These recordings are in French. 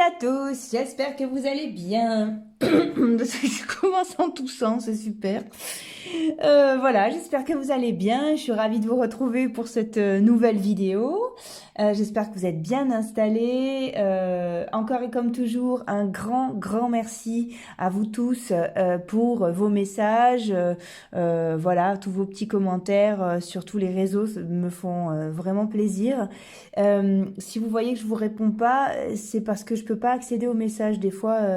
à tous, j'espère que vous allez bien. Je commence en toussant, c'est super. Voilà, j'espère que vous allez bien. Je suis ravie de vous retrouver pour cette nouvelle vidéo. J'espère que vous êtes bien installés. Encore et comme toujours, un grand merci à vous tous pour vos messages. Voilà, tous vos petits commentaires sur tous les réseaux me font vraiment plaisir. Si vous voyez que je vous réponds pas, c'est parce que je peux pas accéder aux messages. Des fois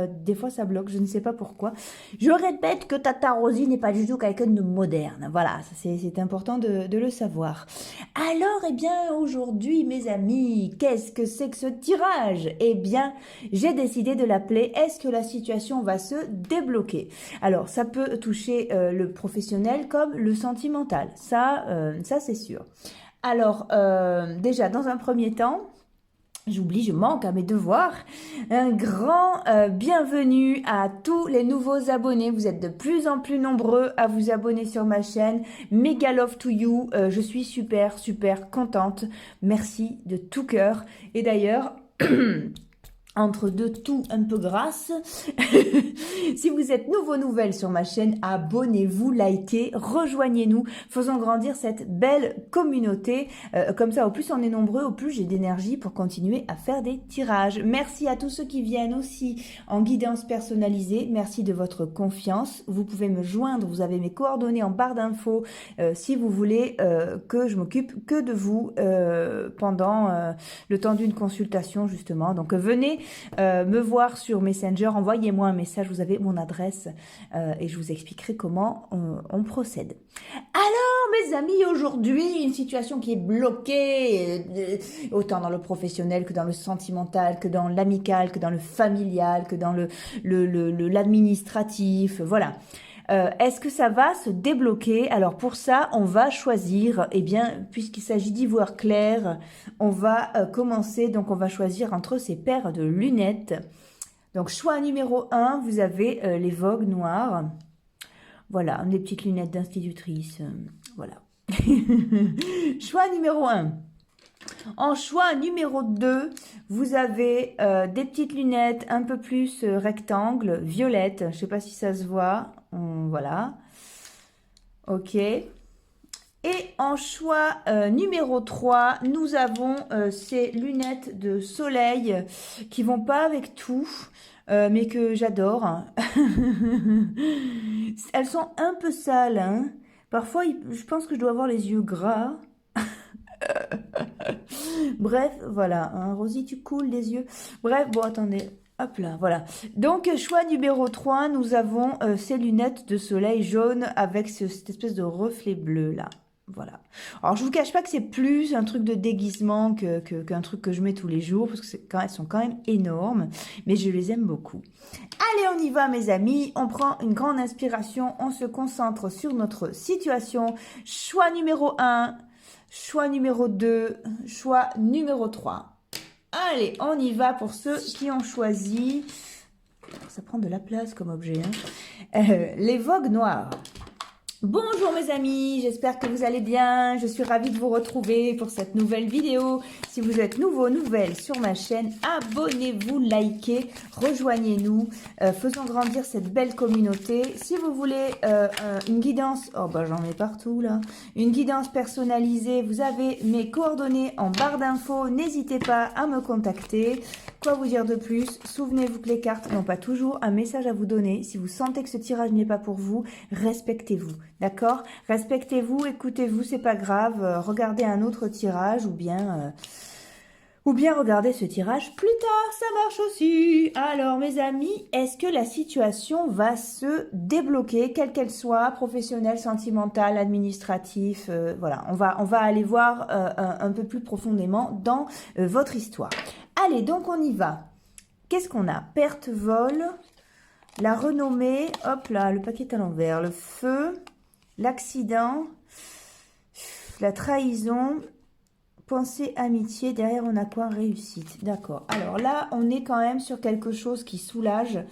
ça bloque, je ne sais pas pourquoi. Je répète que Tata Rosie n'est pas du tout quelqu'un de moderne. Voilà, c'est important de le savoir. Alors, eh bien, aujourd'hui, mes amis, qu'est-ce que c'est que ce tirage? Eh bien, j'ai décidé de l'appeler « Est-ce que la situation va se débloquer ?» Alors, ça peut toucher le professionnel comme le sentimental. Ça c'est sûr. Alors, déjà, dans un premier temps, je manque à mes devoirs. Un grand bienvenue à tous les nouveaux abonnés. Vous êtes de plus en plus nombreux à vous abonner sur ma chaîne. Mega love to you. Je suis super contente. Merci de tout cœur. Et d'ailleurs... entre deux tout un peu grasse. Si vous êtes nouvelle sur ma chaîne, abonnez-vous, likez, rejoignez-nous, faisons grandir cette belle communauté. Comme ça, au plus on est nombreux, au plus j'ai d'énergie pour continuer à faire des tirages. Merci à tous ceux qui viennent aussi en guidance personnalisée. Merci de votre confiance. Vous pouvez me joindre, vous avez mes coordonnées en barre d'infos si vous voulez que je m'occupe que de vous pendant le temps d'une consultation justement. Donc venez me voir sur Messenger, envoyez-moi un message, vous avez mon adresse et je vous expliquerai comment on procède. Alors mes amis, aujourd'hui, une situation qui est bloquée, autant dans le professionnel que dans le sentimental, que dans l'amical, que dans le familial, que dans l'administratif, voilà. Est-ce que ça va se débloquer? Alors pour ça, on va choisir, eh bien, puisqu'il s'agit d'y voir clair, on va commencer, donc on va choisir entre ces paires de lunettes. Donc choix numéro 1, vous avez les Vogue noires. Voilà, des petites lunettes d'institutrice, voilà. Choix numéro 1. En choix numéro 2, vous avez des petites lunettes un peu plus rectangle, violettes. Je ne sais pas si ça se voit. Voilà. Ok. Et en choix numéro 3, nous avons ces lunettes de soleil qui vont pas avec tout, mais que j'adore. Elles sont un peu sales, hein. Parfois, je pense que je dois avoir les yeux gras. Bref, voilà, hein, Rosie, tu coules des yeux. Bref, bon, attendez, hop là, voilà. Donc, choix numéro 3, nous avons ces lunettes de soleil jaune avec cette espèce de reflet bleu, là. Voilà. Alors, je vous cache pas que c'est plus un truc de déguisement qu'un truc que je mets tous les jours, parce que elles sont quand même énormes, mais je les aime beaucoup. Allez, on y va, mes amis. On prend une grande inspiration, on se concentre sur notre situation. Choix numéro 1. Choix numéro 2, choix numéro 3. Allez, on y va pour ceux qui ont choisi. Ça prend de la place comme objet. Hein. Les Vogue noires. Bonjour mes amis, j'espère que vous allez bien. Je suis ravie de vous retrouver pour cette nouvelle vidéo. Si vous êtes nouvelle sur ma chaîne, abonnez-vous, likez, rejoignez-nous. Faisons grandir cette belle communauté. Si vous voulez une guidance, oh bah j'en mets partout là, une guidance personnalisée, vous avez mes coordonnées en barre d'infos. N'hésitez pas à me contacter. Quoi vous dire de plus? Souvenez-vous que les cartes n'ont pas toujours un message à vous donner. Si vous sentez que ce tirage n'est pas pour vous, respectez-vous. D'accord? Respectez-vous, écoutez-vous, c'est pas grave. Regardez un autre tirage ou bien regardez ce tirage plus tard, ça marche aussi. Alors mes amis, est-ce que la situation va se débloquer, quelle qu'elle soit, professionnelle, sentimentale, administratif, voilà, on va aller voir un peu plus profondément dans votre histoire. Allez, donc on y va. Qu'est-ce qu'on a? Perte, vol, la renommée, hop là, le paquet à l'envers, le feu, l'accident, la trahison, pensée, amitié, derrière on a quoi? Réussite, d'accord. Alors là, on est quand même sur quelque chose qui soulage.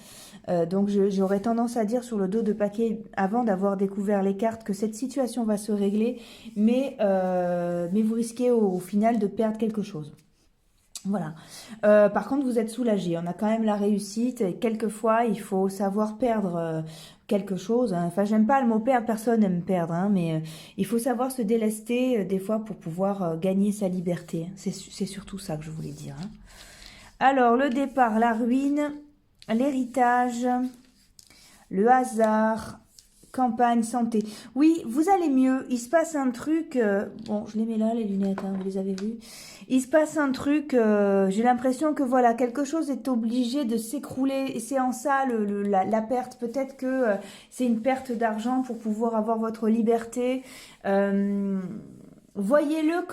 Donc j'aurais tendance à dire sur le dos de paquet, avant d'avoir découvert les cartes, que cette situation va se régler, mais vous risquez au final de perdre quelque chose. Voilà. Par contre, vous êtes soulagé. On a quand même la réussite. Et quelquefois, il faut savoir perdre quelque chose, hein. Enfin, j'aime pas le mot perdre. Personne n'aime perdre, hein, mais il faut savoir se délester des fois pour pouvoir gagner sa liberté. C'est surtout ça que je voulais dire, hein. Alors, le départ, la ruine, l'héritage, le hasard, campagne, santé. Oui, vous allez mieux. Il se passe un truc. Bon, je les mets là, les lunettes, hein, vous les avez vues. Il se passe un truc. J'ai l'impression que voilà, quelque chose est obligé de s'écrouler. Et c'est en ça la perte. Peut-être que c'est une perte d'argent pour pouvoir avoir votre liberté. Voyez-le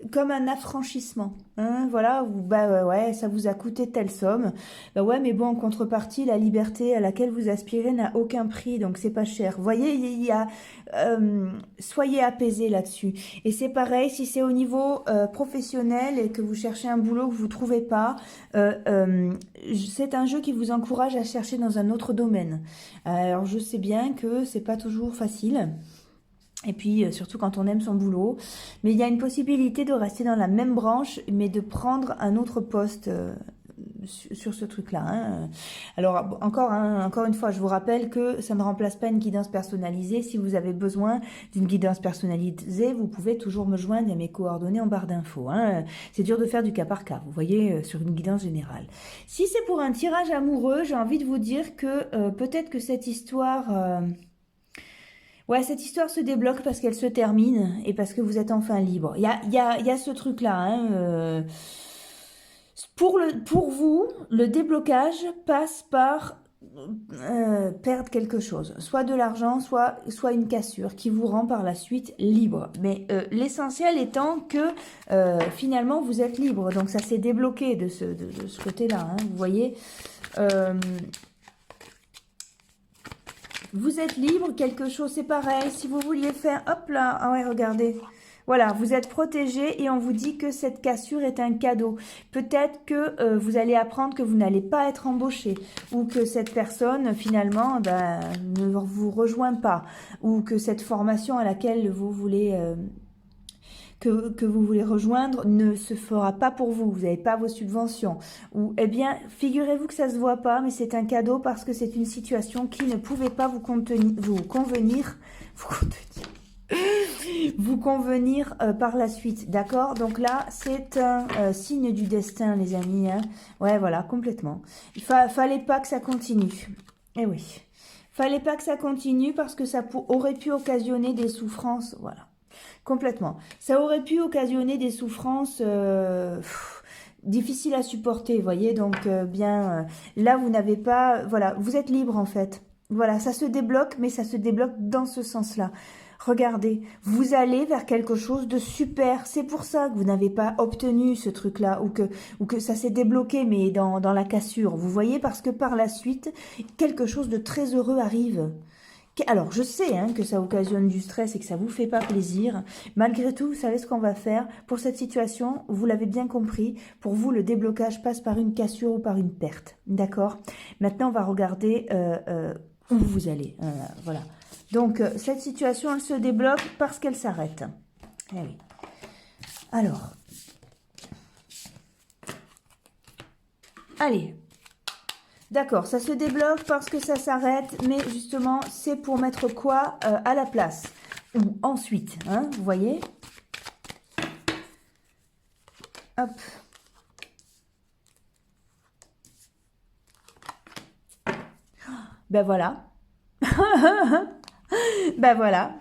comme un affranchissement, hein, voilà, ou bah ouais, ça vous a coûté telle somme, bah ouais, mais bon, en contrepartie, la liberté à laquelle vous aspirez n'a aucun prix, donc c'est pas cher. Vous voyez, il y a, soyez apaisé là-dessus. Et c'est pareil, si c'est au niveau professionnel et que vous cherchez un boulot que vous trouvez pas, c'est un jeu qui vous encourage à chercher dans un autre domaine. Alors je sais bien que c'est pas toujours facile. Et puis, surtout quand on aime son boulot. Mais il y a une possibilité de rester dans la même branche, mais de prendre un autre poste sur ce truc-là, hein. Alors, encore une fois, je vous rappelle que ça ne remplace pas une guidance personnalisée. Si vous avez besoin d'une guidance personnalisée, vous pouvez toujours me joindre à mes coordonnées en barre d'infos, hein. C'est dur de faire du cas par cas, vous voyez, sur une guidance générale. Si c'est pour un tirage amoureux, j'ai envie de vous dire que peut-être que cette histoire... Ouais, cette histoire se débloque parce qu'elle se termine et parce que vous êtes enfin libre. Il y a ce truc-là, hein, pour vous, le déblocage passe par perdre quelque chose. Soit de l'argent, soit une cassure qui vous rend par la suite libre. Mais l'essentiel étant que finalement, vous êtes libre. Donc ça s'est débloqué de ce côté-là, hein, vous voyez. Vous êtes libre, quelque chose, c'est pareil. Si vous vouliez faire, hop là, ah ouais, regardez. Voilà, vous êtes protégé et on vous dit que cette cassure est un cadeau. Peut-être que vous allez apprendre que vous n'allez pas être embauché ou que cette personne, finalement, ben, ne vous rejoint pas ou que cette formation à laquelle vous voulez... que vous voulez rejoindre ne se fera pas pour vous, vous n'avez pas vos subventions. Ou, eh bien, figurez-vous que ça ne se voit pas, mais c'est un cadeau parce que c'est une situation qui ne pouvait pas vous convenir par la suite, d'accord? Donc là, c'est un signe du destin, les amis, hein. Ouais, voilà, complètement. Il fallait pas que ça continue. Eh oui. Fallait pas que ça continue parce que ça aurait pu occasionner des souffrances, voilà. Complètement. Ça aurait pu occasionner des souffrances difficiles à supporter, vous voyez. Donc, là, vous n'avez pas... Voilà, vous êtes libre, en fait. Voilà, ça se débloque, mais ça se débloque dans ce sens-là. Regardez, vous allez vers quelque chose de super. C'est pour ça que vous n'avez pas obtenu ce truc-là ou que ça s'est débloqué, mais dans la cassure. Vous voyez, parce que par la suite, quelque chose de très heureux arrive. Alors, je sais hein, que ça occasionne du stress et que ça vous fait pas plaisir. Malgré tout, vous savez ce qu'on va faire pour cette situation. Vous l'avez bien compris. Pour vous, le déblocage passe par une cassure ou par une perte. D'accord? Maintenant, on va regarder où vous allez. Voilà. Donc, cette situation, elle se débloque parce qu'elle s'arrête. Eh oui. Alors. Allez. D'accord, ça se débloque parce que ça s'arrête, mais justement, c'est pour mettre quoi à la place? Ou ensuite, hein, vous voyez? Hop. Ben voilà. Ben voilà.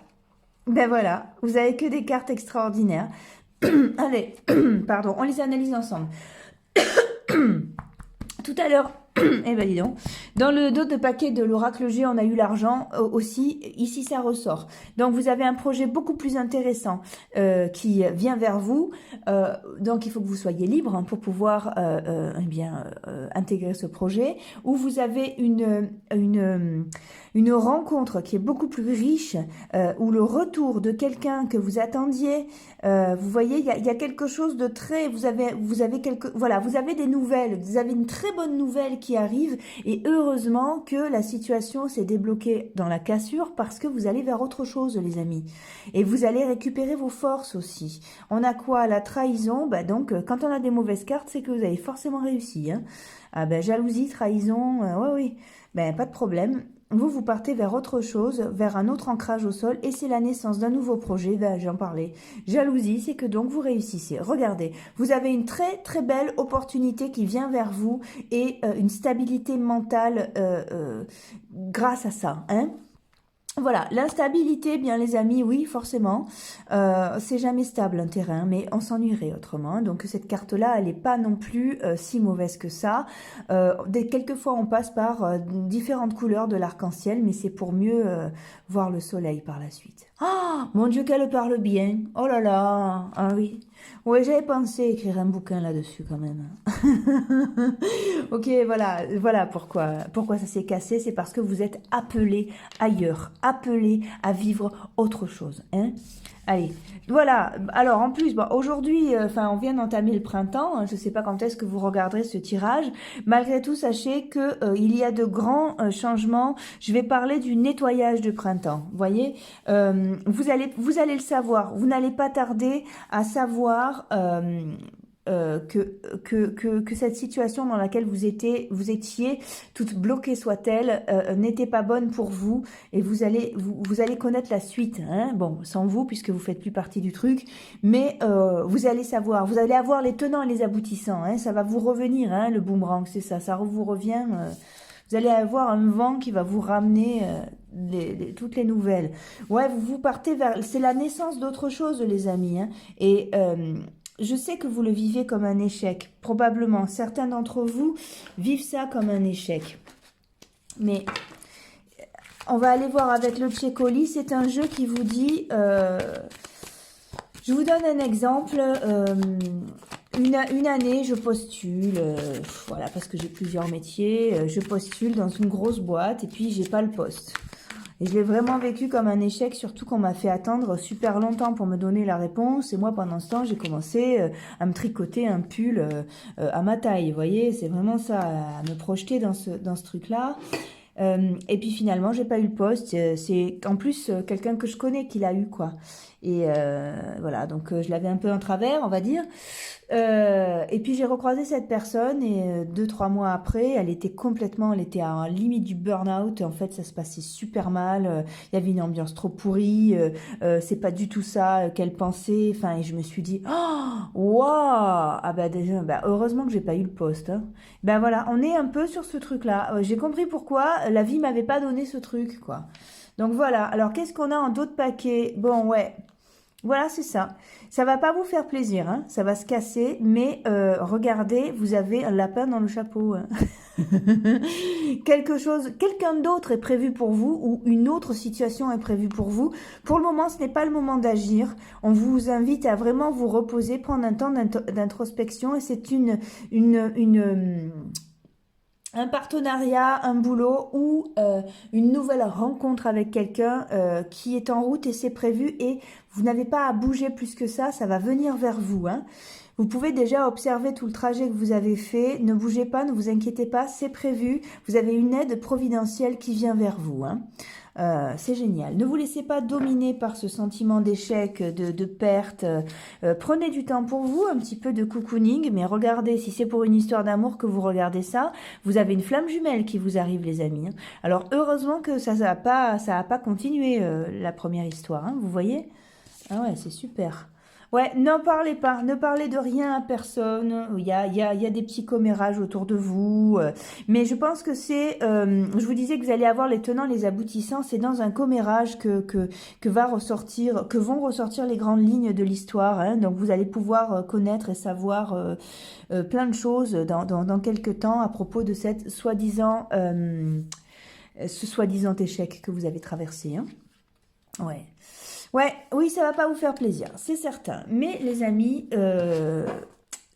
Ben voilà. Vous avez que des cartes extraordinaires. Allez, pardon, on les analyse ensemble. Tout à l'heure, eh ben dis donc, dans le dos de paquet de l'oracle G, on a eu l'argent aussi. Ici, ça ressort. Donc, vous avez un projet beaucoup plus intéressant qui vient vers vous. Donc, il faut que vous soyez libre hein, pour pouvoir intégrer ce projet. Ou vous avez une rencontre qui est beaucoup plus riche, ou le retour de quelqu'un que vous attendiez. Vous voyez, il y a quelque chose de très... Vous avez des nouvelles. Vous avez une très bonne nouvelle qui qui arrive. Et heureusement que la situation s'est débloquée dans la cassure parce que vous allez vers autre chose, les amis. Et vous allez récupérer vos forces aussi. On a quoi? La trahison. Bah donc, quand on a des mauvaises cartes, c'est que vous avez forcément réussi. Hein. Ah ben, jalousie, trahison, oui. Ben, pas de problème. Vous partez vers autre chose, vers un autre ancrage au sol, et c'est la naissance d'un nouveau projet, ben, j'en parlais. Jalousie, c'est que donc vous réussissez. Regardez, vous avez une très très belle opportunité qui vient vers vous, et une stabilité mentale grâce à ça, hein. Voilà, l'instabilité, bien les amis, oui, forcément, c'est jamais stable un terrain, mais on s'ennuierait autrement. Donc cette carte-là, elle n'est pas non plus si mauvaise que ça. Quelquefois, on passe par différentes couleurs de l'arc-en-ciel, mais c'est pour mieux voir le soleil par la suite. Ah, mon Dieu, qu'elle parle bien. Oh là là, ah oui. Ouais, j'avais pensé écrire un bouquin là-dessus quand même. Ok, voilà pourquoi ça s'est cassé, c'est parce que vous êtes appelé ailleurs, appelé à vivre autre chose, hein. Allez, voilà. Alors en plus, bon, aujourd'hui, on vient d'entamer le printemps. Hein, je ne sais pas quand est-ce que vous regarderez ce tirage. Malgré tout, sachez que il y a de grands changements. Je vais parler du nettoyage de printemps. Vous voyez, vous allez le savoir. Vous n'allez pas tarder à savoir. Que cette situation dans laquelle vous étiez, toute bloquée soit-elle, n'était pas bonne pour vous, et vous allez connaître la suite, hein. Bon, sans vous, puisque vous faites plus partie du truc, mais vous allez savoir, vous allez avoir les tenants et les aboutissants, hein. Ça va vous revenir, hein, le boomerang, c'est ça, ça vous revient, vous allez avoir un vent qui va vous ramener toutes les nouvelles. Ouais, vous partez vers, c'est la naissance d'autre chose, les amis, hein, et je sais que vous le vivez comme un échec. Probablement, certains d'entre vous vivent ça comme un échec. Mais on va aller voir avec le Tchécoli. C'est un jeu qui vous dit... je vous donne un exemple. Une année, je postule. Voilà, parce que j'ai plusieurs métiers. Je postule dans une grosse boîte et puis j'ai pas le poste. Et je l'ai vraiment vécu comme un échec, surtout qu'on m'a fait attendre super longtemps pour me donner la réponse. Et moi, pendant ce temps, j'ai commencé à me tricoter un pull à ma taille. Vous voyez, c'est vraiment ça, à me projeter dans ce truc-là. Et puis finalement, j'ai pas eu le poste. C'est en plus quelqu'un que je connais qui l'a eu, quoi. Et voilà, donc je l'avais un peu en travers, on va dire. Et puis j'ai recroisé cette personne et 2-3 mois après, elle était à la limite du burn-out. En fait, ça se passait super mal. Il y avait une ambiance trop pourrie. C'est pas du tout ça qu'elle pensait. Enfin, et je me suis dit, oh, waouh, ah bah déjà, bah, heureusement que j'ai pas eu le poste. Hein. Ben voilà, on est un peu sur ce truc-là. J'ai compris pourquoi la vie m'avait pas donné ce truc, quoi. Donc voilà. Alors qu'est-ce qu'on a en d'autres paquets? Bon, ouais. Voilà, c'est ça. Ça va pas vous faire plaisir, hein. Ça va se casser, mais regardez, vous avez un lapin dans le chapeau. Hein. Quelqu'un d'autre est prévu pour vous ou une autre situation est prévue pour vous. Pour le moment, ce n'est pas le moment d'agir. On vous invite à vraiment vous reposer, prendre un temps d'introspection et c'est un partenariat, un boulot ou une nouvelle rencontre avec quelqu'un qui est en route et c'est prévu et vous n'avez pas à bouger plus que ça va venir vers vous. Hein. Vous pouvez déjà observer tout le trajet que vous avez fait, ne bougez pas, ne vous inquiétez pas, c'est prévu, vous avez une aide providentielle qui vient vers vous. Hein. C'est génial. Ne vous laissez pas dominer par ce sentiment d'échec, de perte. Prenez du temps pour vous, un petit peu de cocooning, mais regardez, si c'est pour une histoire d'amour que vous regardez ça, vous avez une flamme jumelle qui vous arrive, les amis. Hein. Alors, heureusement que ça a pas continué, la première histoire, hein, vous voyez? Ah ouais, c'est super. Ouais, n'en parlez pas, ne parlez de rien à personne. Il y a des petits commérages autour de vous. Mais je pense que c'est, je vous disais que vous allez avoir les tenants, les aboutissants. C'est dans un commérage que vont ressortir les grandes lignes de l'histoire. Hein. Donc vous allez pouvoir connaître et savoir plein de choses dans quelques temps à propos de ce soi-disant échec que vous avez traversé. Hein. Ouais. Ouais, oui, ça va pas vous faire plaisir, c'est certain. Mais les amis,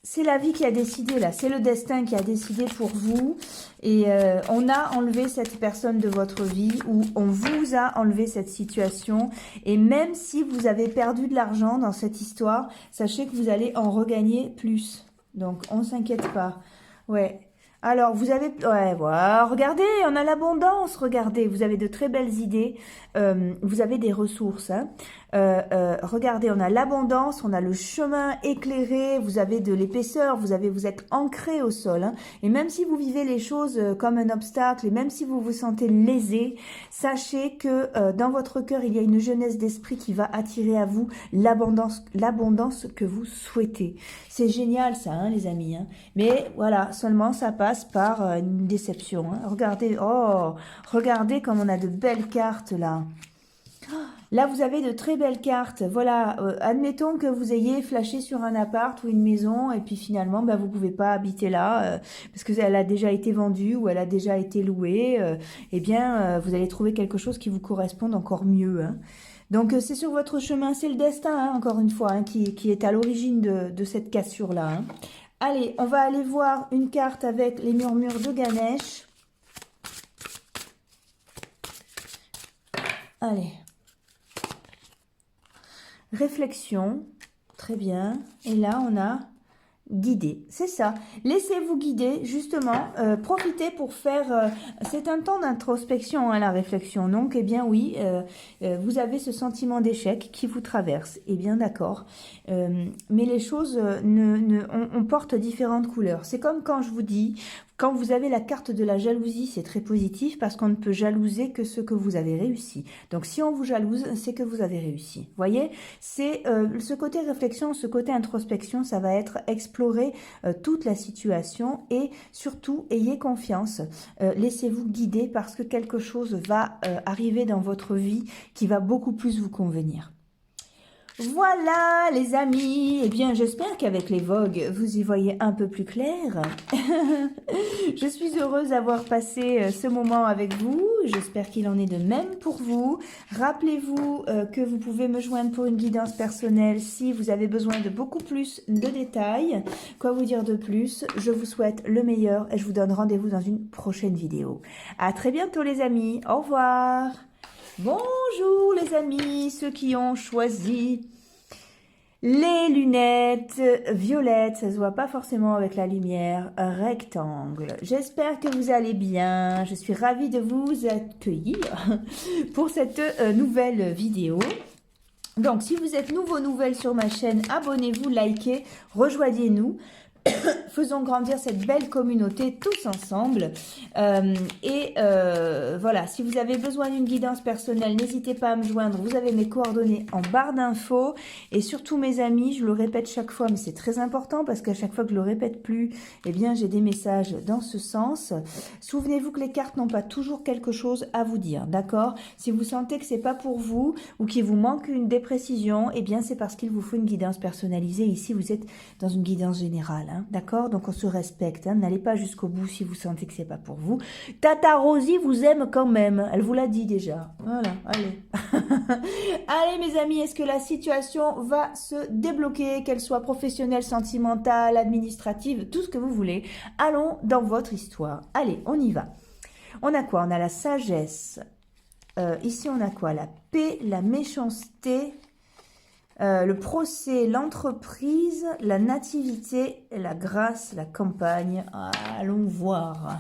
c'est la vie qui a décidé là, c'est le destin qui a décidé pour vous. Et on a enlevé cette personne de votre vie ou on vous a enlevé cette situation. Et même si vous avez perdu de l'argent dans cette histoire, sachez que vous allez en regagner plus. Donc, on ne s'inquiète pas. Ouais. Alors, vous avez... Ouais, voilà, regardez, on a l'abondance, regardez, vous avez de très belles idées, vous avez des ressources, hein. Regardez, on a l'abondance, on a le chemin éclairé, vous avez de l'épaisseur, vous êtes ancré au sol, hein. Et même si vous vivez les choses comme un obstacle, et même si vous vous sentez lésé, sachez que dans votre cœur, il y a une jeunesse d'esprit qui va attirer à vous l'abondance que vous souhaitez. C'est génial ça, hein, les amis, hein. Mais voilà, seulement ça passe par une déception, hein. Regardez, oh, regardez comme on a de belles cartes là. Là, vous avez de très belles cartes. Voilà, admettons que vous ayez flashé sur un appart ou une maison et puis finalement, ben, vous ne pouvez pas habiter là parce qu'elle a déjà été vendue ou elle a déjà été louée. Eh bien, vous allez trouver quelque chose qui vous corresponde encore mieux, hein. Donc, c'est sur votre chemin, c'est le destin, hein, encore une fois, hein, qui est à l'origine de cette cassure-là, hein. Allez, on va aller voir une carte avec les murmures de Ganesh. Allez. Réflexion, très bien. Et là, on a guider. C'est ça. Laissez-vous guider, justement. Profitez pour faire... c'est un temps d'introspection, hein, la réflexion. Donc, eh bien, oui, vous avez ce sentiment d'échec qui vous traverse. Eh bien, d'accord. Mais les choses, on porte différentes couleurs. C'est comme quand je vous dis... Quand vous avez la carte de la jalousie, c'est très positif parce qu'on ne peut jalouser que ce que vous avez réussi. Donc, si on vous jalouse, c'est que vous avez réussi. Voyez, c'est ce côté réflexion, ce côté introspection, ça va être explorer toute la situation et surtout, ayez confiance. Laissez-vous guider parce que quelque chose va arriver dans votre vie qui va beaucoup plus vous convenir. Voilà les amis, eh bien j'espère qu'avec les vogues vous y voyez un peu plus clair. Je suis heureuse d'avoir passé ce moment avec vous, j'espère qu'il en est de même pour vous. Rappelez-vous que vous pouvez me joindre pour une guidance personnelle si vous avez besoin de beaucoup plus de détails. Quoi vous dire de plus? Je vous souhaite le meilleur et je vous donne rendez-vous dans une prochaine vidéo. À très bientôt les amis, au revoir. Bonjour les amis, ceux qui ont choisi les lunettes violettes, ça se voit pas forcément avec la lumière, rectangle. J'espère que vous allez bien, je suis ravie de vous accueillir pour cette nouvelle vidéo. Donc si vous êtes nouvelle sur ma chaîne, abonnez-vous, likez, rejoignez-nous. Faisons grandir cette belle communauté tous ensemble. Voilà, si vous avez besoin d'une guidance personnelle, n'hésitez pas à me joindre. Vous avez mes coordonnées en barre d'infos. Et surtout, mes amis, je le répète chaque fois, mais c'est très important parce qu'à chaque fois que je le répète plus, eh bien, j'ai des messages dans ce sens. Souvenez-vous que les cartes n'ont pas toujours quelque chose à vous dire, d'accord? Si vous sentez que c'est pas pour vous ou qu'il vous manque des précisions, eh bien, c'est parce qu'il vous faut une guidance personnalisée. Ici, vous êtes dans une guidance générale. D'accord, donc on se respecte, hein. N'allez pas jusqu'au bout si vous sentez que c'est pas pour vous. Tata Rosie vous aime quand même, elle vous l'a dit déjà. Voilà, allez. Allez mes amis, est-ce que la situation va se débloquer, qu'elle soit professionnelle, sentimentale, administrative, tout ce que vous voulez. Allons dans votre histoire. Allez, on y va. On a quoi? On a la sagesse. Ici, on a quoi? La paix, la méchanceté... le procès, l'entreprise, la nativité, la grâce, la campagne. Allons voir.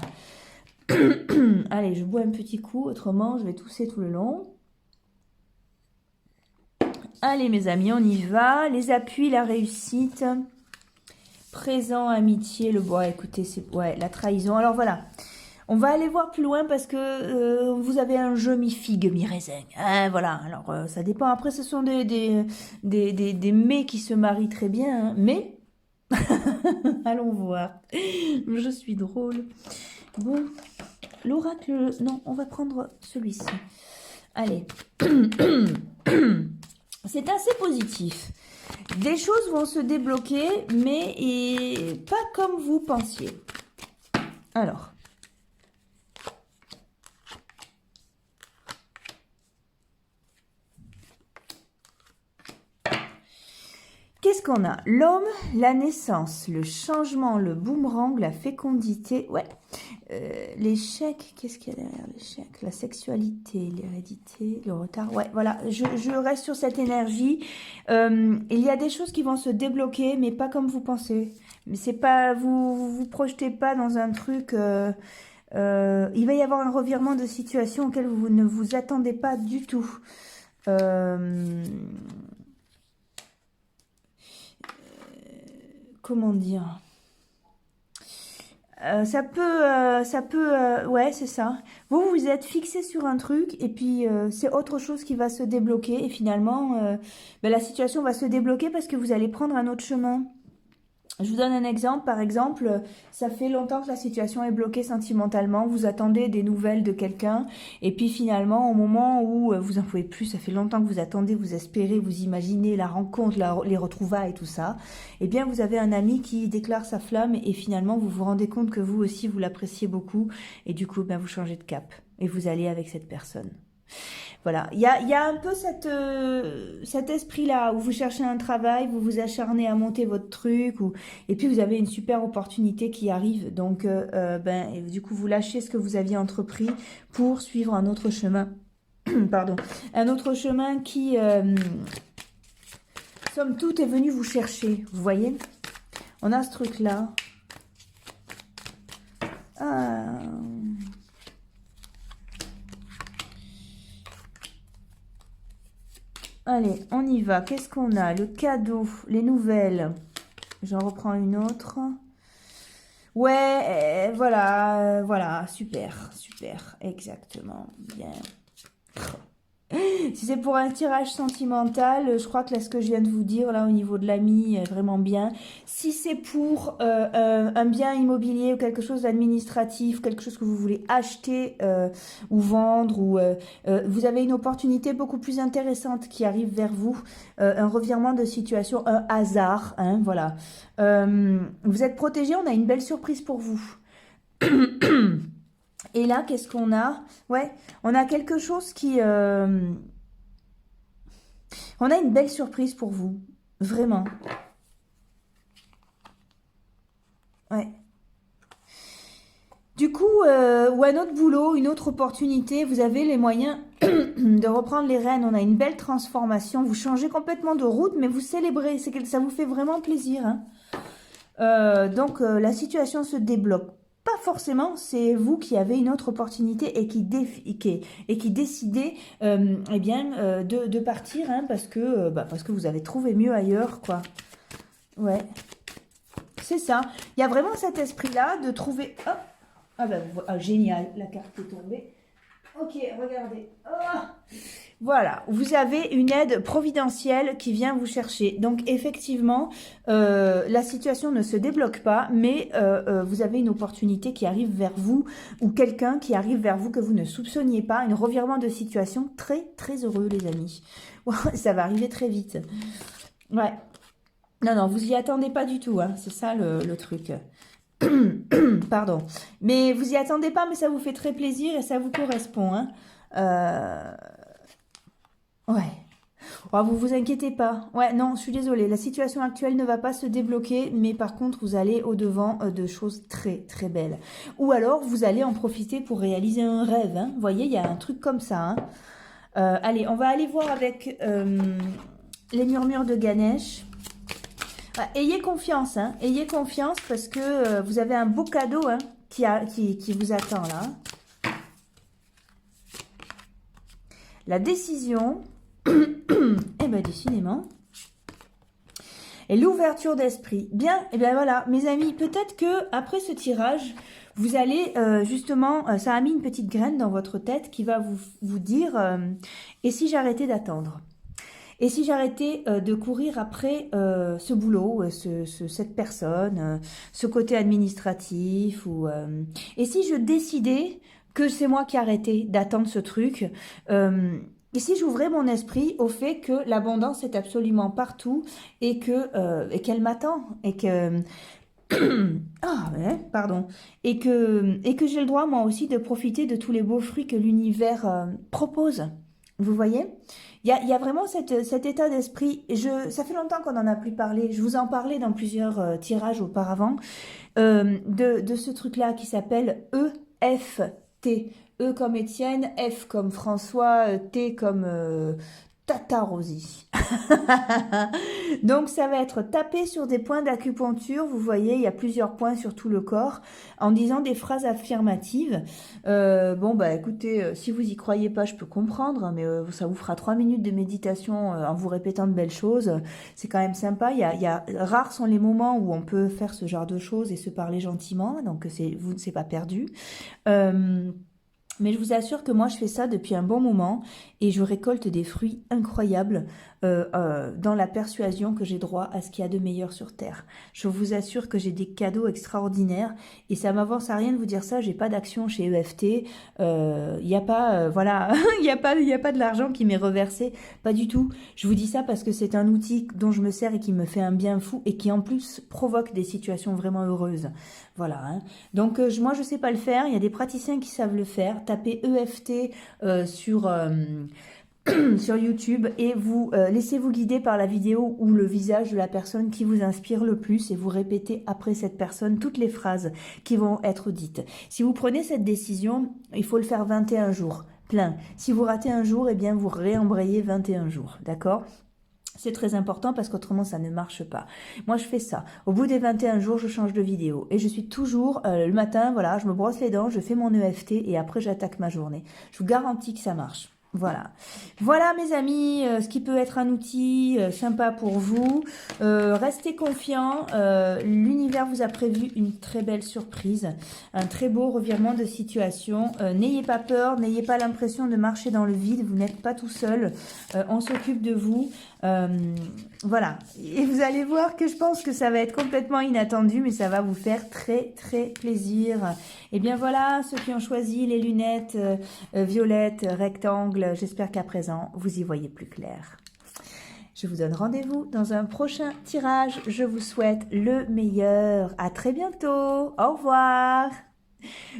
Allez, je bois un petit coup, autrement je vais tousser tout le long. Allez mes amis, on y va. Les appuis, la réussite. Présent, amitié, le bois. Écoutez, c'est ouais, la trahison. Alors voilà. On va aller voir plus loin parce que vous avez un jeu mi-figue, mi-raisin. Voilà, alors ça dépend. Après, ce sont des mets qui se marient très bien. Hein. Mais, allons voir. Je suis drôle. Bon, l'oracle... Non, on va prendre celui-ci. Allez. C'est assez positif. Des choses vont se débloquer, mais pas comme vous pensiez. Alors... Qu'est-ce qu'on a? L'homme, la naissance, le changement, le boomerang, la fécondité. Ouais, l'échec, qu'est-ce qu'il y a derrière l'échec? La sexualité, l'hérédité, le retard. Ouais, voilà, je reste sur cette énergie. Il y a des choses qui vont se débloquer, mais pas comme vous pensez. Mais c'est pas, vous projetez pas dans un truc. Il va y avoir un revirement de situation auquel vous ne vous attendez pas du tout. Comment dire? Ouais, c'est ça. Vous, vous êtes fixé sur un truc et puis c'est autre chose qui va se débloquer et finalement, ben, la situation va se débloquer parce que vous allez prendre un autre chemin. Je vous donne un exemple. Par exemple, ça fait longtemps que la situation est bloquée sentimentalement. Vous attendez des nouvelles de quelqu'un. Et puis finalement, au moment où vous en pouvez plus, ça fait longtemps que vous attendez, vous espérez, vous imaginez la rencontre, les retrouvailles et tout ça. Eh bien, vous avez un ami qui déclare sa flamme et finalement, vous vous rendez compte que vous aussi, vous l'appréciez beaucoup. Et du coup, ben, vous changez de cap. Et vous allez avec cette personne. Voilà, il y a un peu cet esprit-là où vous cherchez un travail, vous vous acharnez à monter votre truc, et puis vous avez une super opportunité qui arrive. Donc, ben, et du coup, vous lâchez ce que vous aviez entrepris pour suivre un autre chemin. Pardon. Un autre chemin qui, somme toute, est venu vous chercher. Vous voyez? On a ce truc-là. Ah... Allez, on y va. Qu'est-ce qu'on a? Le cadeau, les nouvelles. J'en reprends une autre. Ouais, voilà, super, super, exactement, bien. Si c'est pour un tirage sentimental, je crois que là, ce que je viens de vous dire, là, au niveau de l'ami, est vraiment bien. Si c'est pour un bien immobilier ou quelque chose d'administratif, quelque chose que vous voulez acheter ou vendre, ou vous avez une opportunité beaucoup plus intéressante qui arrive vers vous, un revirement de situation, un hasard, hein, voilà. Vous êtes protégé, on a une belle surprise pour vous. Et là, qu'est-ce qu'on a? Ouais, on a quelque chose qui... On a une belle surprise pour vous. Vraiment. Ouais. Du coup, ou un autre boulot, une autre opportunité, vous avez les moyens de reprendre les rênes. On a une belle transformation. Vous changez complètement de route, mais vous célébrez. Ça vous fait vraiment plaisir. Hein. Donc, la situation se débloque. Pas forcément, c'est vous qui avez une autre opportunité et qui décidez eh bien, de partir hein, parce que vous avez trouvé mieux ailleurs, quoi. Ouais, c'est ça. Il y a vraiment cet esprit-là de trouver... Oh, ah ben, génial, la carte est tombée. Ok, regardez. Oh, voilà, vous avez une aide providentielle qui vient vous chercher. Donc, effectivement, la situation ne se débloque pas, mais vous avez une opportunité qui arrive vers vous ou quelqu'un qui arrive vers vous que vous ne soupçonniez pas. Un revirement de situation très, très heureux, les amis. Ça va arriver très vite. Ouais. Non, non, vous y attendez pas du tout. Hein. C'est ça le truc. Pardon. Mais vous y attendez pas, mais ça vous fait très plaisir et ça vous correspond. Hein. Ouais. Oh, vous inquiétez pas. Ouais, non, je suis désolée. La situation actuelle ne va pas se débloquer, mais par contre, vous allez au-devant de choses très, très belles. Ou alors, vous allez en profiter pour réaliser un rêve. Hein. Vous voyez, il y a un truc comme ça. Hein. Allez, on va aller voir avec les murmures de Ganesh. Ayez confiance, hein. Ayez confiance parce que vous avez un beau cadeau hein, qui vous attend là. La décision, eh bien décidément, et l'ouverture d'esprit. Bien, et bien voilà, mes amis, peut-être que après ce tirage, vous allez justement, ça a mis une petite graine dans votre tête qui va vous dire, et si j'arrêtais d'attendre? Et si j'arrêtais de courir après ce boulot, cette personne, ce côté administratif, et si je décidais que c'est moi qui arrêtais d'attendre ce truc, et si j'ouvrais mon esprit au fait que l'abondance est absolument partout et qu'elle m'attend et que ah ouais, pardon et que j'ai le droit moi aussi de profiter de tous les beaux fruits que l'univers propose. Vous voyez, il y a vraiment cet état d'esprit. Ça fait longtemps qu'on n'en a plus parlé. Je vous en parlais dans plusieurs tirages auparavant de ce truc-là qui s'appelle F, T. E comme Étienne, F comme François, T comme Tata Rosie. Donc ça va être taper sur des points d'acupuncture. Vous voyez, il y a plusieurs points sur tout le corps en disant des phrases affirmatives. Bon, bah écoutez, si vous y croyez pas, je peux comprendre, hein, mais ça vous fera 3 minutes de méditation en vous répétant de belles choses. C'est quand même sympa. Rares sont les moments où on peut faire ce genre de choses et se parler gentiment. Donc c'est pas perdu. Mais je vous assure que moi, je fais ça depuis un bon moment et je récolte des fruits incroyables dans la persuasion que j'ai droit à ce qu'il y a de meilleur sur Terre. Je vous assure que j'ai des cadeaux extraordinaires et ça m'avance à rien de vous dire ça. J'ai pas d'action chez EFT. Il n'y a pas, voilà, il y a pas de l'argent qui m'est reversé. Pas du tout. Je vous dis ça parce que c'est un outil dont je me sers et qui me fait un bien fou et qui en plus provoque des situations vraiment heureuses. Voilà. Hein. Donc moi, je sais pas le faire. Il y a des praticiens qui savent le faire. Tapez EFT sur YouTube et vous laissez-vous guider par la vidéo ou le visage de la personne qui vous inspire le plus et vous répétez après cette personne toutes les phrases qui vont être dites. Si vous prenez cette décision, il faut le faire 21 jours, plein. Si vous ratez un jour, eh bien vous réembrayez 21 jours, d'accord ? C'est très important parce qu'autrement ça ne marche pas. Moi je fais ça. Au bout des 21 jours, je change de vidéo. Et je suis toujours, le matin, voilà, je me brosse les dents, je fais mon EFT et après j'attaque ma journée. Je vous garantis que ça marche. Voilà. Voilà mes amis, ce qui peut être un outil sympa pour vous. Restez confiants. L'univers vous a prévu une très belle surprise. Un très beau revirement de situation. N'ayez pas peur, n'ayez pas l'impression de marcher dans le vide. Vous n'êtes pas tout seul. On s'occupe de vous. Voilà. Et vous allez voir que je pense que ça va être complètement inattendu, mais ça va vous faire très très plaisir. Et bien voilà, ceux qui ont choisi les lunettes violettes, rectangles, j'espère qu'à présent, vous y voyez plus clair. Je vous donne rendez-vous dans un prochain tirage. Je vous souhaite le meilleur. À très bientôt. Au revoir.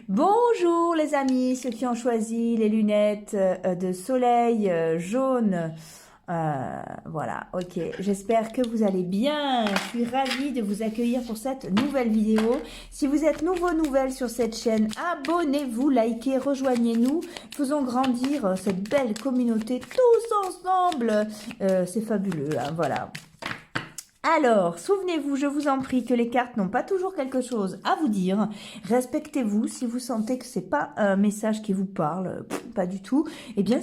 Bonjour les amis, ceux qui ont choisi les lunettes de soleil jaune. Voilà, ok, j'espère que vous allez bien. Je suis ravie de vous accueillir pour cette nouvelle vidéo. Si vous êtes nouvelle sur cette chaîne, abonnez-vous, likez, rejoignez-nous. Faisons grandir cette belle communauté tous ensemble. C'est fabuleux, hein, voilà. Alors, souvenez-vous, je vous en prie, que les cartes n'ont pas toujours quelque chose à vous dire. Respectez-vous. Si vous sentez que c'est pas un message qui vous parle, pas du tout, eh bien,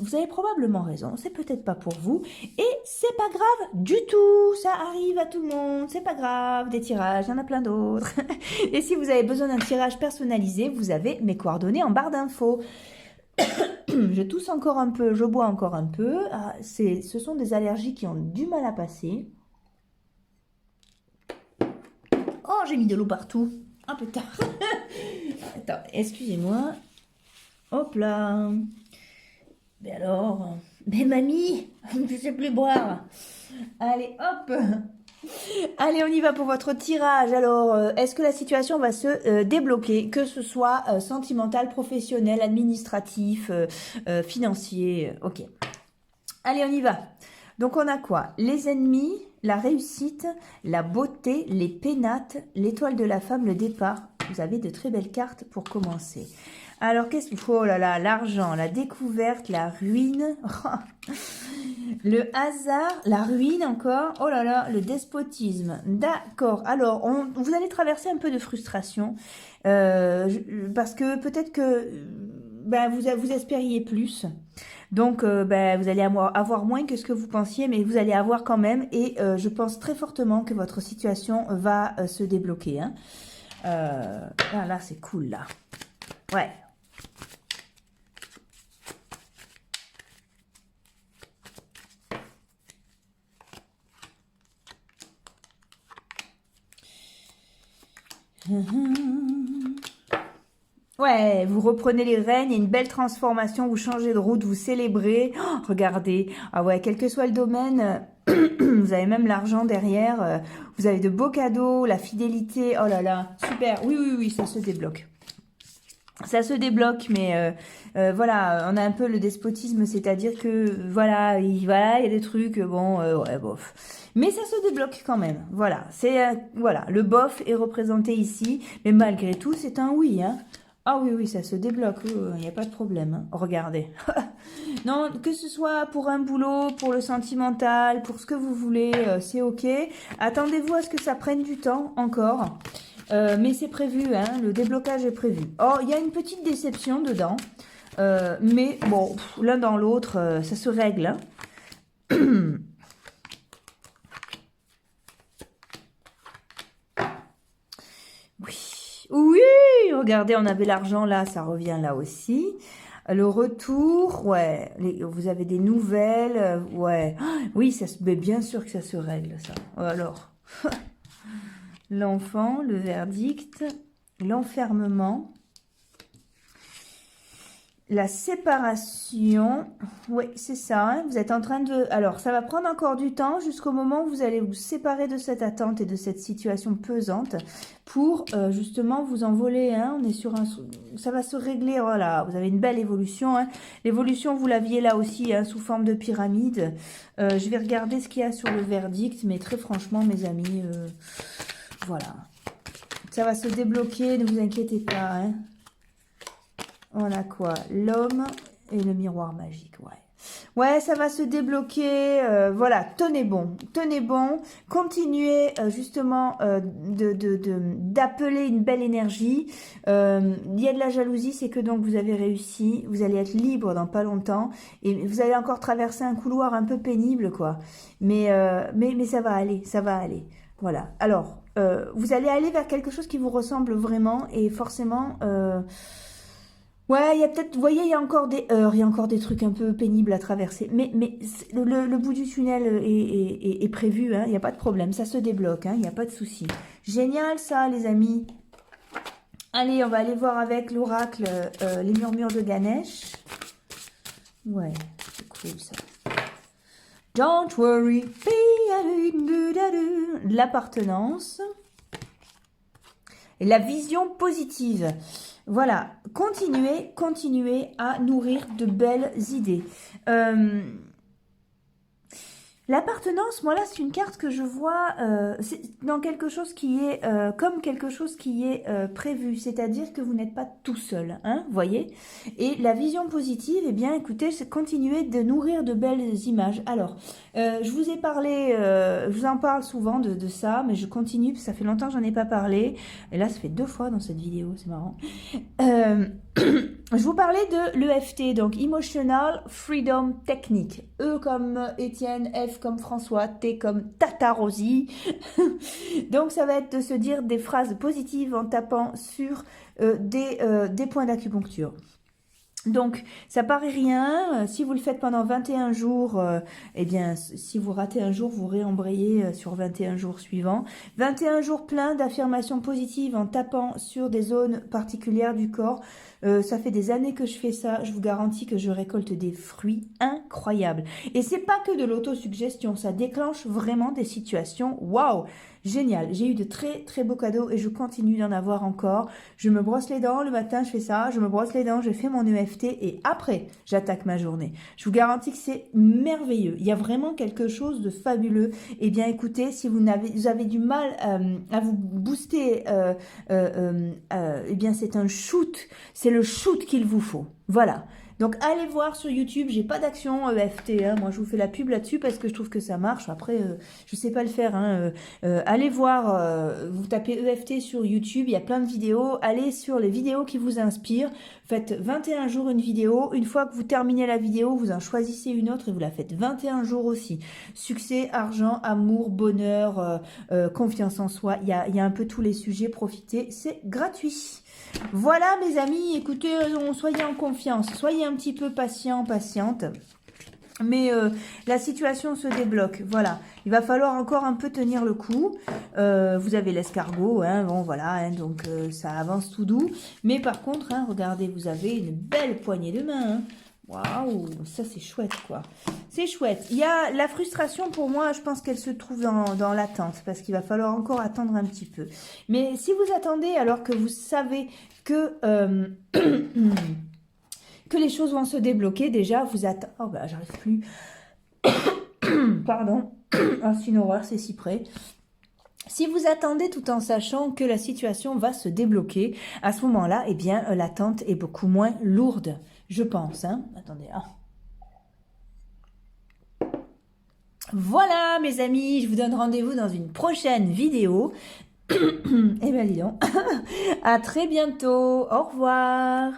vous avez probablement raison. C'est peut-être pas pour vous. Et c'est pas grave du tout. Ça arrive à tout le monde. C'est pas grave. Des tirages, il y en a plein d'autres. Et si vous avez besoin d'un tirage personnalisé, vous avez mes coordonnées en barre d'infos. Je tousse encore un peu, je bois encore un peu. Ce sont des allergies qui ont du mal à passer. Oh, j'ai mis de l'eau partout. Un peu tard. Attends, excusez-moi. Hop là. Mais alors, mais mamie, je ne sais plus boire. Allez, hop. Allez, on y va pour votre tirage. Alors, est-ce que la situation va se débloquer, que ce soit sentimental, professionnel, administratif, financier, ok. Allez, on y va. Donc, on a quoi? Les ennemis, la réussite, la beauté, les pénates, l'étoile de la femme, le départ. Vous avez de très belles cartes pour commencer. Alors, qu'est-ce qu'il faut? Oh là là, l'argent, la découverte, la ruine, le hasard, la ruine encore. Oh là là, le despotisme. D'accord. Alors, vous allez traverser un peu de frustration parce que peut-être que ben, vous espériez plus. Donc, ben, vous allez avoir moins que ce que vous pensiez, mais vous allez avoir quand même. Et je pense très fortement que votre situation va se débloquer. Hein. Là, c'est cool, là. Ouais. Ouais, vous reprenez les rênes, il y a une belle transformation, vous changez de route, vous célébrez. Oh, regardez, ah ouais, quel que soit le domaine, vous avez même l'argent derrière, vous avez de beaux cadeaux, la fidélité, oh là là, super, oui, ça se débloque. Ça se débloque, mais voilà, on a un peu le despotisme, c'est-à-dire que voilà, il y a des trucs, bon, ouais, bof. Mais ça se débloque quand même, voilà. C'est voilà, le bof est représenté ici, mais malgré tout, c'est un oui, hein. Ah oui, oui, ça se débloque, il n'y a pas de problème, hein. Regardez. Non, que ce soit pour un boulot, pour le sentimental, pour ce que vous voulez, c'est ok. Attendez-vous à ce que ça prenne du temps encore. Mais c'est prévu, hein, le déblocage est prévu. Oh, il y a une petite déception dedans. Mais bon, l'un dans l'autre, ça se règle, hein. Oui, oui, regardez, on avait l'argent là, ça revient là aussi. Le retour, ouais, vous avez des nouvelles, ouais. Ah, oui, mais bien sûr que ça se règle, ça. Alors, l'enfant, le verdict, l'enfermement, la séparation, oui, c'est ça, hein, vous êtes en train de... Alors, ça va prendre encore du temps jusqu'au moment où vous allez vous séparer de cette attente et de cette situation pesante pour justement vous envoler, hein, on est sur un... Ça va se régler, voilà, vous avez une belle évolution, hein. L'évolution, vous l'aviez là aussi, hein, sous forme de pyramide. Je vais regarder ce qu'il y a sur le verdict, mais très franchement, mes amis, voilà. Ça va se débloquer, ne vous inquiétez pas, hein. On a quoi? L'homme et le miroir magique, ouais. Ouais, ça va se débloquer, voilà, tenez bon, continuez justement d'appeler une belle énergie. Il y a de la jalousie, c'est que donc vous avez réussi, vous allez être libre dans pas longtemps, et vous allez encore traverser un couloir un peu pénible, quoi. Mais ça va aller, voilà. Alors, vous allez aller vers quelque chose qui vous ressemble vraiment, et forcément... ouais, il y a peut-être, vous voyez, il y a encore des heures, il y a encore des trucs un peu pénibles à traverser. Mais le bout du tunnel est prévu, hein, il n'y a pas de problème, ça se débloque, hein, il n'y a pas de souci. Génial ça, les amis. Allez, on va aller voir avec l'oracle les murmures de Ganesh. Ouais, c'est cool ça. Don't worry, l'appartenance. Et la vision positive. Voilà, continuez à nourrir de belles idées. L'appartenance, moi là, c'est une carte que je vois dans quelque chose qui est comme quelque chose qui est prévu, c'est-à-dire que vous n'êtes pas tout seul, hein, voyez. Et la vision positive, eh bien, écoutez, c'est continuer de nourrir de belles images. Alors, je vous ai parlé, je vous en parle souvent de ça, mais je continue, parce que ça fait longtemps que j'en ai pas parlé. Et là, ça fait 2 fois dans cette vidéo, c'est marrant. Je vous parlais de l'EFT, donc Emotional Freedom Technique. E comme Étienne, F comme François, T comme Tata Rosie. Donc ça va être de se dire des phrases positives en tapant sur des points d'acupuncture. Donc, ça paraît rien. Si vous le faites pendant 21 jours, eh bien, si vous ratez un jour, vous réembrayez sur 21 jours suivants. 21 jours pleins d'affirmations positives en tapant sur des zones particulières du corps. Ça fait des années que je fais ça. Je vous garantis que je récolte des fruits incroyables. Et c'est pas que de l'autosuggestion. Ça déclenche vraiment des situations. Waouh! Génial, j'ai eu de très très beaux cadeaux et je continue d'en avoir encore. Je me brosse les dents, le matin je fais ça, je me brosse les dents, je fais mon EFT et après j'attaque ma journée. Je vous garantis que c'est merveilleux, il y a vraiment quelque chose de fabuleux. Eh bien écoutez, si vous avez du mal à vous booster, eh bien c'est un shoot, c'est le shoot qu'il vous faut. Voilà. Donc allez voir sur YouTube, j'ai pas d'action EFT, hein. Moi je vous fais la pub là-dessus parce que je trouve que ça marche. Après, je sais pas le faire, hein. Allez voir, vous tapez EFT sur YouTube, il y a plein de vidéos. Allez sur les vidéos qui vous inspirent. Faites 21 jours une vidéo. Une fois que vous terminez la vidéo, vous en choisissez une autre et vous la faites 21 jours aussi. Succès, argent, amour, bonheur, confiance en soi. Il y a un peu tous les sujets. Profitez, c'est gratuit. Voilà mes amis, écoutez, soyez en confiance, soyez un petit peu patient, patiente. Mais la situation se débloque, voilà. Il va falloir encore un peu tenir le coup. Vous avez l'escargot, hein, bon voilà, hein, donc ça avance tout doux. Mais par contre, hein, regardez, vous avez une belle poignée de main, hein. Waouh, ça c'est chouette quoi. C'est chouette. Il y a la frustration pour moi, je pense qu'elle se trouve dans l'attente parce qu'il va falloir encore attendre un petit peu. Mais si vous attendez alors que vous savez que, que les choses vont se débloquer, déjà vous attendez... Oh bah j'arrive plus. Pardon. Oh, c'est une horreur, c'est si près. Si vous attendez tout en sachant que la situation va se débloquer, à ce moment-là, eh bien, l'attente est beaucoup moins lourde, je pense. Hein. Attendez. Ah. Voilà, mes amis, je vous donne rendez-vous dans une prochaine vidéo. Eh bien, dis donc. À très bientôt. Au revoir.